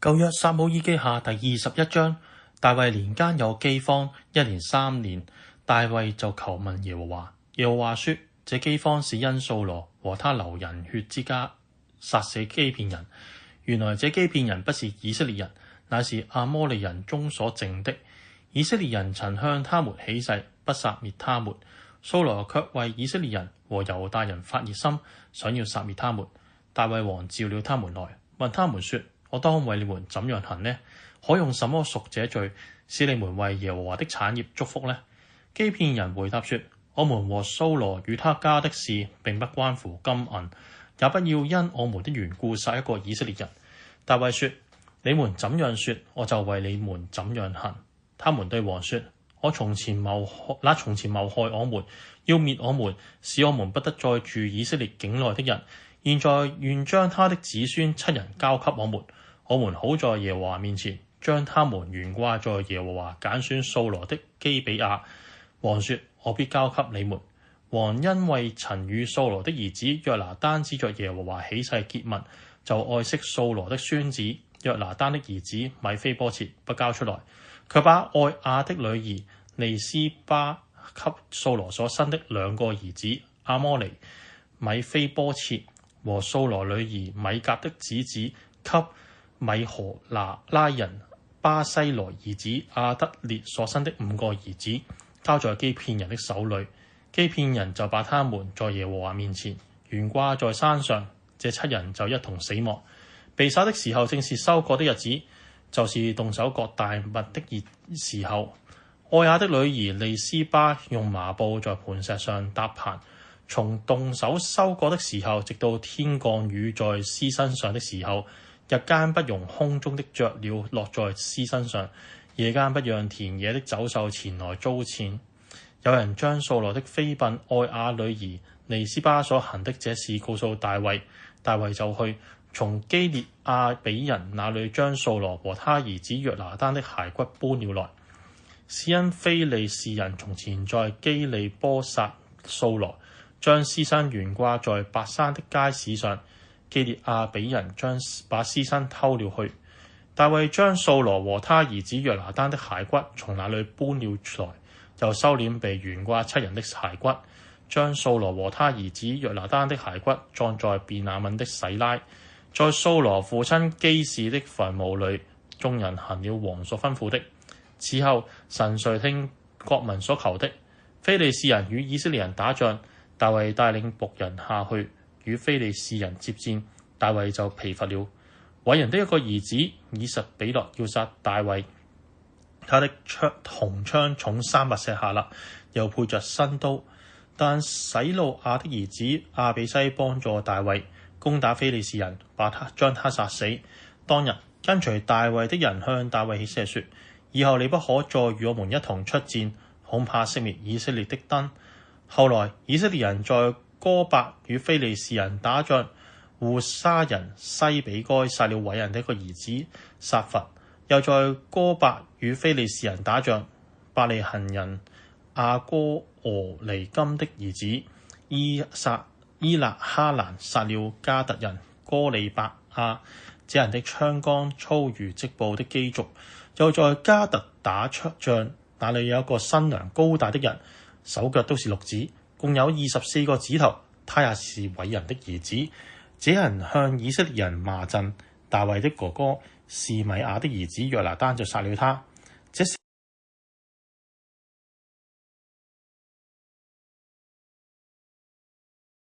舊約撒母耳記下第21章，大衛年間有饑荒，1年3年，大衛就求問耶和華。耶和華說：這饑荒是因掃羅和他流人血之家殺死基遍人。原來這基遍人不是以色列人，乃是亞摩利人中所剩的。以色列人曾向他們起誓，不殺滅他們。掃羅卻為以色列人和猶大人發熱心，想要殺滅他們。大衛王召了他們來，問他們說：我當為你們怎樣行呢？可用什麼贖這罪，使你們為耶和華的產業祝福呢？基遍人回答說：我們和掃羅與他家的事並不關乎金銀，也不要因我們的緣故殺一個以色列人。大衛說：你們怎樣說，我就為你們怎樣行。他們對王說：那從前謀害我們，要滅我們，使我們不得再住以色列境內的人，現在願將他的子孫7人交給我們，我們好在耶和華面前將他們懸掛在耶和華揀選掃羅的基比亞。王說：我必交給你們。王因為曾與掃羅的兒子約拿單指着耶和華起誓結盟，就愛惜掃羅的孫子約拿單的兒子米非波設，不交出來，卻把愛亞的女兒利斯巴給掃羅所生的2個兒子亞摩尼、米非波設和掃羅女兒米甲的子給米何拿拉人巴西萊兒子亞得列所生的5個兒子，交在基遍人的手裏。基遍人就把他們在耶和華面前懸掛在山上，這7人就一同死亡。被殺的時候正是收割的日子，就是動手割大麥的時候。愛亞的女兒利斯巴用麻布在磐石上搭棚，從動手收割的時候，直到天降雨在屍身上的時候，日間不容空中的雀鳥落在屍身上，夜間不讓田野的走獸前來糟踐。有人將掃羅的妃嬪愛亞女兒利斯巴所行的這事告訴大衛，大衛就去從基列亞比人那裏將掃羅和他兒子約拿單的骸骨搬了來。是因非利士人從前在基利波殺掃羅，將屍身懸掛在伯山的街市上，基列亞比人把屍身偷了去。大衛將掃羅和他兒子約拿單的骸骨從那裏搬了出來，又收斂被懸掛7人的骸骨，將掃羅和他兒子約拿單的骸骨葬在便雅憫的洗拉，在掃羅父親基士的墳墓裏。眾人行了王所吩咐的。此後，神垂聽國民所求的。非利士人與以色列人打仗，大衛帶領僕人下去與非利士人接戰，大衛就疲乏了。偉人的一個兒子以實比樂要殺大衛，他的紅槍重300舍客勒，又配着新刀。但洗魯亞的兒子亞比篩幫助大衛攻打非利士人，將他殺死。當日跟隨大衛的人向大衛起誓說：以後你不可再與我們一同出戰，恐怕熄滅以色列的燈。後來以色列人在哥伯與非利士人打仗，戶沙人西比該殺了偉人的一個兒子撒弗。又在哥伯與非利士人打仗，伯利恆人亞哥俄尼金的兒子伊勒哈蘭殺了迦特人哥利伯亞，這人的槍桿粗如織布的機軸。又在迦特打仗，那裏有一個身量高大的人，手腳都是鹿子，共有24個指頭，他也是偉人的兒子。這人向以色列人罵陣，大衛的哥哥示米亞的兒子約拿單就殺了他。